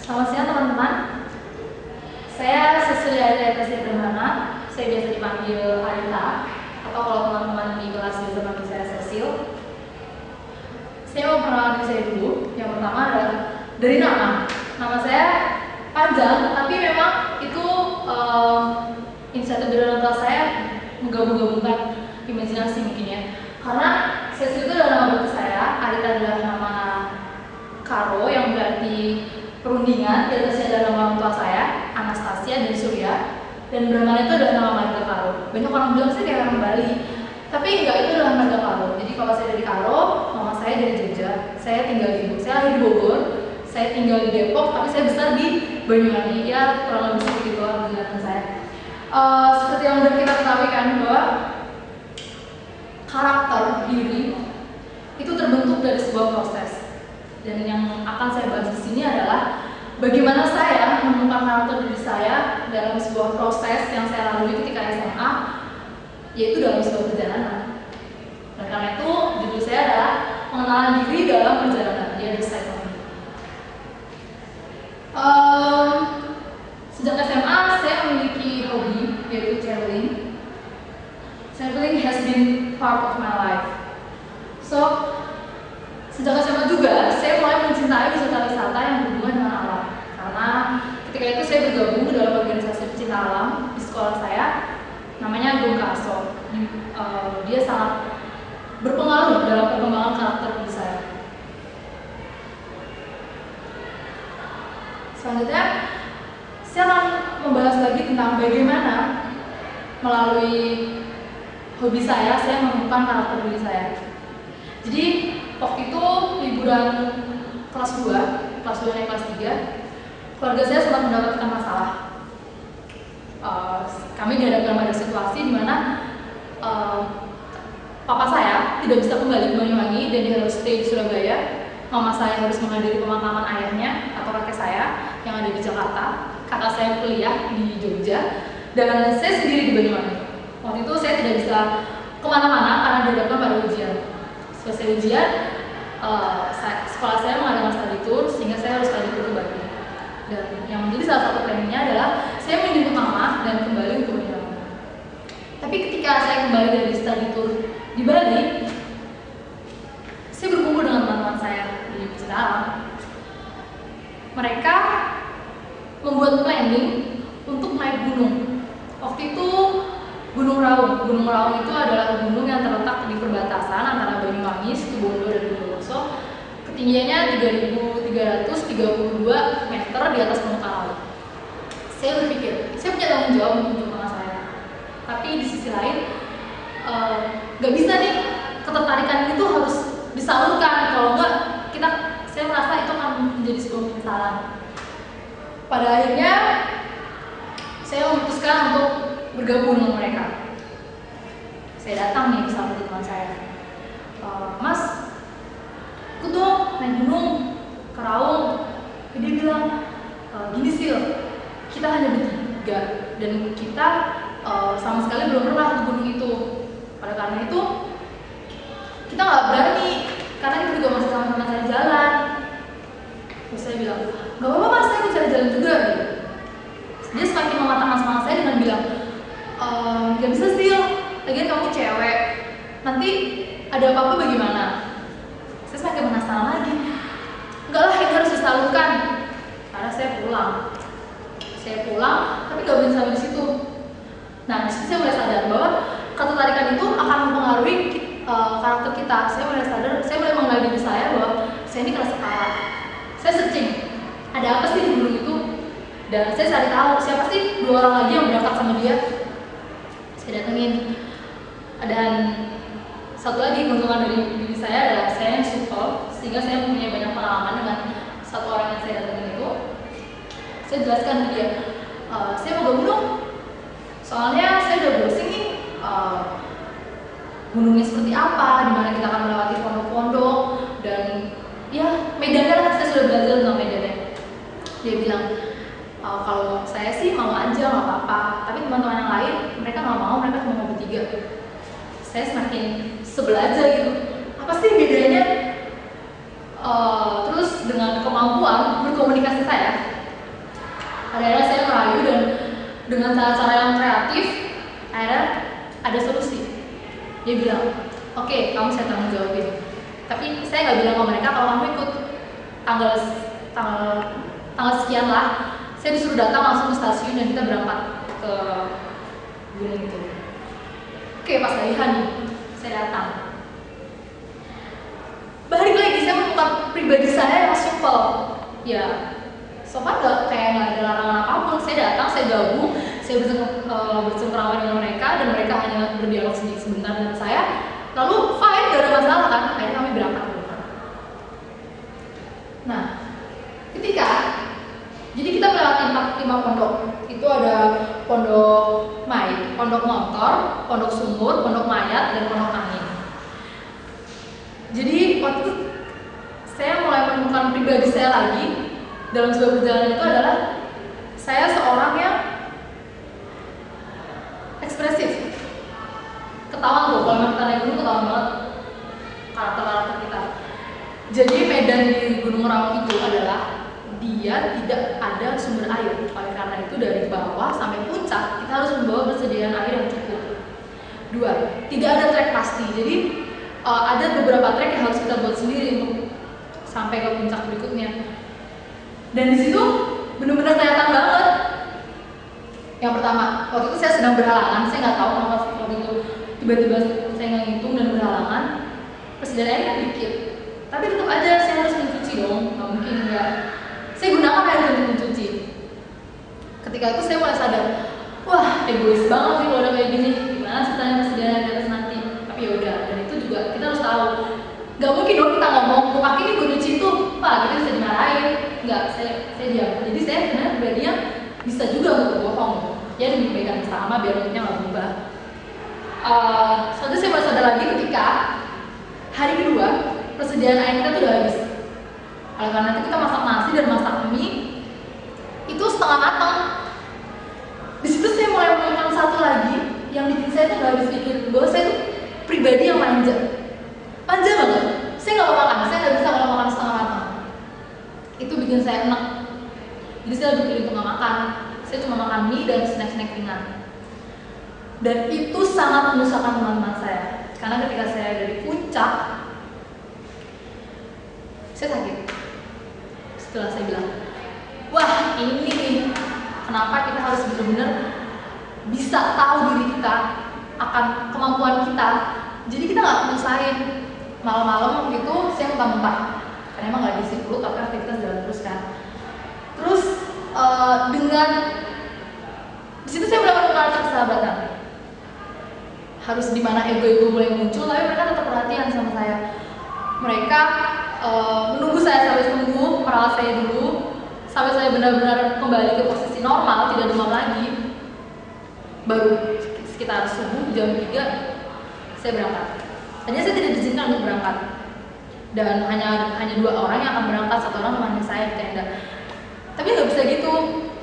Selamat siang teman-teman. Saya Cecilia Adriana Permana. Saya biasa dipanggil Arita, atau kalau teman-teman di kelas biasa panggil saya Cecil. Saya mau perkenalan diri saya dulu. Yang pertama adalah dari nama. Nama saya panjang, tapi memang itu inisiatif dari orang tua saya menggabung-gabungkan imajinasi mungkin ya. Karena Cecil itu adalah nama berarti saya, Arita adalah nama Karo yang berarti perundingan, di atasnya adalah nama orang tua saya, Anastasia dan Surya, dan Brahmana itu adalah nama marga Karo. Banyak orang bilang sih kayak orang Bali, tapi enggak, itu adalah marga Karo. Jadi kalau saya dari Karo, mama saya dari Jogja, saya lahir di Bogor, saya tinggal di Depok, tapi saya besar di Banyuwangi. Ya kurang lebih seperti itu penjelasan saya. Seperti yang sudah kita ketahui kan bahwa karakter diri itu terbentuk dari sebuah proses. Dan yang akan saya bahas di sini adalah bagaimana saya menemukan karakter diri saya dalam sebuah proses yang saya lalui ketika SMA, yaitu dalam sebuah perjalanan. Dan karena itu judul saya adalah pengenalan diri dalam perjalanan, The Other Side of Me. Sejak SMA saya memiliki hobi yaitu traveling. Traveling has been part of my life. So sejak SMA juga, saya mulai mencintai wisata-wisata yang berhubungan dengan alam. Karena ketika itu saya bergabung dalam organisasi pecinta alam di sekolah saya, namanya Gomkaso. Dia sangat berpengaruh dalam perkembangan karakter diri saya. Selanjutnya, saya akan membahas lagi tentang bagaimana melalui hobi saya menemukan karakter diri saya. Jadi waktu itu liburan kelas 2 naik kelas 3, keluarga saya sempat mendapatkan masalah. Kami dihadapkan pada situasi di mana papa saya tidak bisa kembali ke Banyuwangi dan dia harus stay di Surabaya. Mama saya harus menghadiri pemakaman ayahnya atau kakek saya yang ada di Jakarta. Kakak saya kuliah di Jogja dan saya sendiri di Banyuwangi. Waktu itu saya tidak bisa kemana-mana karena dihadapkan pada ujian. Selesai ujian, sekolah saya mengadakan study tour sehingga saya harus study tour ke Bali. Dan yang menjadi salah satu planningnya adalah saya menjemput mama dan kembali untuk Banyuwangi. Tapi ketika saya kembali dari study tour di Bali, saya berkumpul dengan teman-teman saya di pecinta alam. Mereka membuat planning untuk naik gunung. Waktu itu Gunung Raung. Gunung Raung itu adalah gunung yang terletak di perbatasan antara Banyuwangi, Situbondo, dan Bondowoso. Ketinggiannya 3.332 meter di atas permukaan laut. Saya berpikir, saya punya tanggung jawab untuk mama saya. Tapi di sisi lain, nggak bisa nih, ketertarikan itu harus disalurkan. Kalau enggak, saya merasa itu akan menjadi sebuah penyesalan. Pada akhirnya, saya memutuskan untuk bergabung dengan mereka. Saya datang nih ke salah satu teman saya, Mas, ikut dong naik gunung ke Raung. Dia bilang, gini Sil, kita hanya bertiga dan kita sama sekali belum pernah ke gunung itu. Pada karena itu kita nggak berani karena kita juga masih sama-sama cari jalan. Terus saya bilang, nggak apa-apa Mas, saya mau cari jalan juga. Dia semakin mematahkan semangat saya dengan bilang, gak bisa sih, lagian kamu cewek, nanti ada apa-apa bagaimana? Saya semakin penasaran lagi. Enggak lah, ini harus disalurkan. Karena saya pulang, tapi gak bisa sampai di situ. Nah, disitu saya mulai sadar bahwa ketertarikan itu akan mempengaruhi karakter kita. Saya mulai mengenal diri saya bahwa saya ini keras kepala. Saya searching, ada apa sih di gunung itu? Dan saya cari tahu siapa sih 2 orang lagi yang berangkat sama dia. Saya datengin. Dan satu lagi keuntungan dari diri saya adalah saya yang supel, sehingga saya mempunyai banyak pengalaman dengan satu orang yang saya datengin itu. Saya jelaskan ke dia, saya mau gabung dong, soalnya saya udah bosen nih gunungnya seperti apa, dimana kita akan melewati pondok-pondok, dan ya medannya lah, saya sudah belajar tentang medannya. Dia bilang, kalau saya sih mau aja, nggak apa-apa. Tapi teman-teman yang lain, mereka nggak mau, mereka cuma mau bertiga. Saya semakin sebel aja gitu. Apa sih bedanya? Terus dengan kemampuan berkomunikasi saya, Akhirnya saya merayu dan dengan cara-cara yang kreatif, akhirnya ada solusi. Dia bilang, oke, kamu saya tanggung jawabin. Tapi saya nggak bilang ke mereka kalau kamu ikut tanggal sekian lah. Saya disuruh datang langsung ke stasiun dan kita berangkat ke gunung itu. Oke, pas hari nih, saya datang. Balik lagi, saya menemukan pribadi saya yang simple. Ya, so far nggak ada larangan apapun. Saya datang, saya gabung, saya bersengkrama dengan mereka dan mereka hanya berdialog sedikit sebentar dengan saya. Lalu fine, gak ada masalah kan? Akhirnya kami berangkat ke rumah. Nah, jadi kita melewati 5 pondok. Itu ada pondok pondok motor, pondok sumur, pondok mayat, dan pondok angin. Jadi waktu itu saya mulai menemukan pribadi saya lagi dalam sebuah perjalanan itu adalah saya seorang yang ekspresif. Ketahuan tuh, kalau memang kita naik gunung ketahuan banget karakter kita. Jadi medan di Gunung Raung itu adalah dia tidak ada sumber air. Oleh karena itu dari bawah sampai puncak kita harus membawa persediaan air yang cukup. 2, tidak ada trek pasti. Jadi ada beberapa trek yang harus kita buat sendiri untuk sampai ke puncak berikutnya. Dan di situ benar-benar kelihatan banget. Yang pertama, waktu itu saya sedang berhalangan, saya nggak tahu kenapa waktu itu tiba-tiba saya nggak ngitung dan berhalangan. Persediaan air kan dikit, tapi tetap aja saya harus mencuci dong, nggak mungkin nggak. Saya gunakan air untuk mencuci. Ketika itu saya mulai sadar, wah egois banget sih kalau udah kayak gini. Gimana ceritanya persediaan air di atas nanti? Tapi ya udah, dan itu juga kita harus tahu. Gak mungkin dong kita ngomong, kok kaki ini gue nyuci itu, pak kita bisa dimarahin. Enggak, saya diam. Jadi saya sebenarnya pribadi yang bisa juga untuk bohong. Ya demi kebaikan bersama biar moodnya nggak berubah. Suatu saya baru sadar lagi ketika hari kedua persediaan air kita tuh udah habis. Oleh karena itu kita masak nasi dan masak mie itu setengah matang. Di situ saya mulai menemukan satu lagi yang bikin saya tuh nggak habis pikir bahwa saya tuh pribadi yang manja banget. Saya nggak mau makan, saya nggak bisa kalau makan setengah matang. Itu bikin saya enak. Jadi saya lebih pilih untuk nggak makan. Saya cuma makan mie dan snack-snack ringan. Dan itu sangat menyusahkan teman-teman saya. Karena ketika saya dari puncak, saya sakit. Setelah saya bilang, wah ini nih, kenapa kita harus benar-benar bisa tahu diri kita akan kemampuan kita. Jadi kita nggak nyusahin. Malam-malam waktu itu saya muntah-muntah. Karena emang nggak diisi perut, tapi aktivitas jalan terus kan. Terus dengan di situ saya mendapatkan persahabatan. Harus di mana ego mulai muncul, tapi mereka tetap perhatian sama saya. Mereka menunggu saya sampai sembuh, merawat saya dulu sampai saya benar-benar kembali ke posisi normal, tidak demam lagi. Baru sekitar subuh jam 3 saya berangkat. Hanya saya tidak diizinkan untuk berangkat. Dan hanya 2 orang yang akan berangkat, 1 orang teman saya di tenda. Tapi nggak bisa gitu.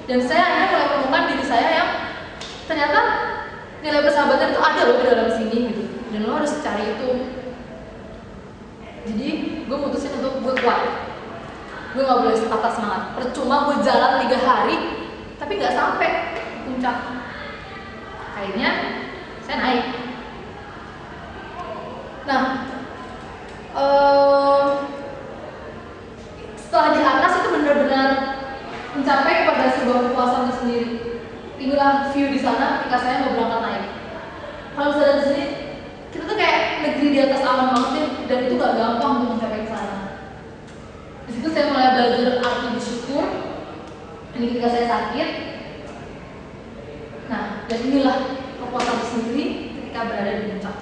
Dan saya akhirnya mulai menemukan diri saya yang ternyata nilai persahabatan itu ada loh di dalam sini gitu. Dan lo harus cari itu. Jadi gue mutusin untuk gue kuat. Gue nggak boleh patah semangat. Percuma gue jalan 3 hari, tapi nggak sampai puncak. Akhirnya saya naik. Nah, setelah di atas itu benar-benar mencapai kepada sebuah kepuasan tersendiri. Inilah view di sana ketika saya mau berangkat naik. Kalau saya dari sini, kita tuh kayak negeri di atas awan banget sih, dan itu gak gampang untuk mencapai ke sana. Di situ saya mulai belajar arti bersyukur. Ini ketika saya sakit. Nah, dan inilah kepuasan tersendiri ketika berada di puncak.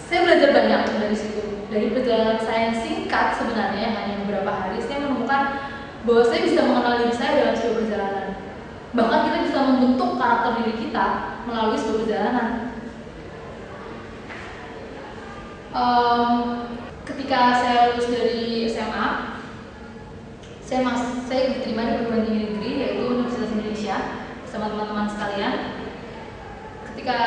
Saya belajar banyak dari situ. Dari perjalanan saya yang singkat sebenarnya hanya beberapa hari, saya menemukan bahwa saya bisa mengenal diri saya dalam sebuah perjalanan. Bahkan kita bisa membentuk karakter diri kita melalui sebuah perjalanan. Ketika saya lulus dari SMA, saya diterima di perguruan tinggi negeri yaitu Universitas Indonesia bersama teman-teman sekalian. Ketika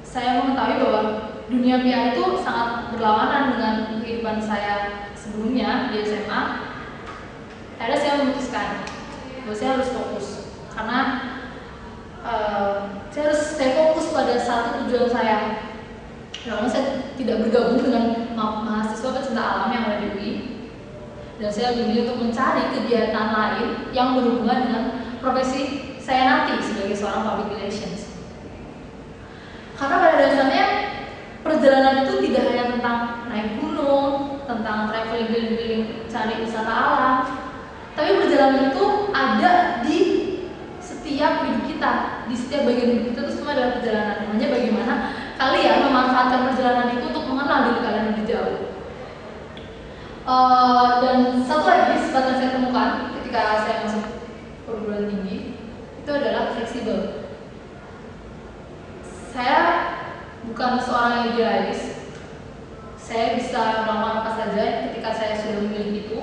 saya mengetahui bahwa dunia PR itu sangat berlawanan dengan kehidupan saya sebelumnya di SMA, akhirnya saya memutuskan bahwa saya harus fokus, karena saya harus stay fokus pada satu tujuan saya. Karena saya tidak bergabung dengan mahasiswa pecinta alam yang ada di UI, dan saya memilih untuk mencari kegiatan lain yang berhubungan dengan profesi saya nanti sebagai seorang public relations. Karena pada dasarnya perjalanan itu tidak hanya tentang naik gunung, tentang traveling keliling-keliling cari wisata alam, tapi perjalanan itu ada di setiap hidup kita, di setiap bagian hidup kita itu semua adalah perjalanan. Hanya bagaimana kalian memanfaatkan perjalanan itu untuk mengenal diri kalian lebih jauh. Dan satu lagi sifat yang saya temukan ketika saya masuk perguruan tinggi itu adalah fleksibel. Saya bukan seorang yang idealis. Saya bisa melakukan apa saja ketika saya sudah memilih itu.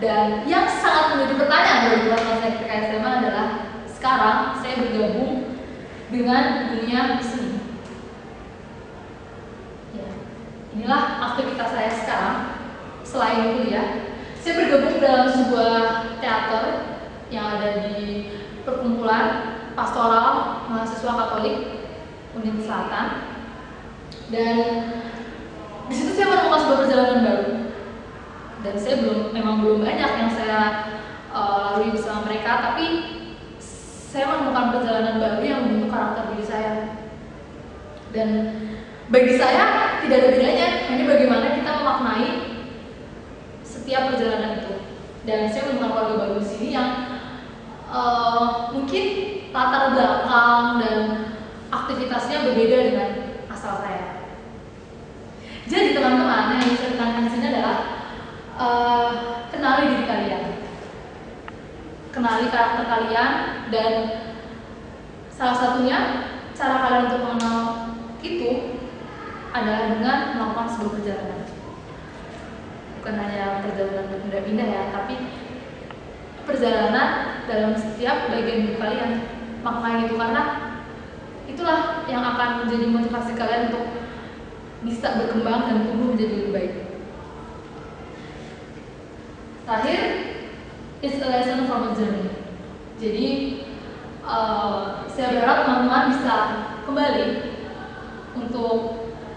Dan yang sangat menjadi pertanyaan dari pengalaman saya ketika SMA adalah sekarang saya bergabung dengan dunia seni. Ya, inilah aktivitas saya sekarang selain kuliah. Saya bergabung dalam sebuah teater yang ada di perkumpulan pastoral mahasiswa Katolik Unit Selatan, dan di situ saya menemukan sebuah perjalanan baru. Dan saya memang belum banyak yang saya lalui bersama mereka, tapi saya menemukan perjalanan baru yang membentuk karakter diri saya. Dan bagi saya tidak ada bedanya, hanya bagaimana kita memaknai setiap perjalanan itu. Dan saya menemukan keluarga baru di sini yang mungkin latar belakang dan aktivitasnya berbeda dengan asal saya. Jadi teman-teman, yang saya tekankan di sini adalah kenali diri kalian, kenali karakter kalian, dan salah satunya cara kalian untuk mengenal itu adalah dengan melakukan sebuah perjalanan. Bukan hanya perjalanan berpindah-pindah ya, tapi perjalanan dalam setiap bagian hidup kalian. Maknanya itu, karena itulah yang akan menjadi motivasi kalian untuk bisa berkembang dan tumbuh menjadi lebih baik. Terakhir, it's a lesson from a journey. Jadi saya berharap teman-teman bisa kembali untuk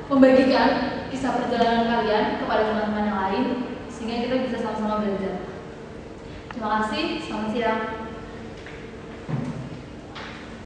membagikan kisah perjalanan kalian kepada teman-teman yang lain, sehingga kita bisa sama-sama belajar. Terima kasih, selamat siang.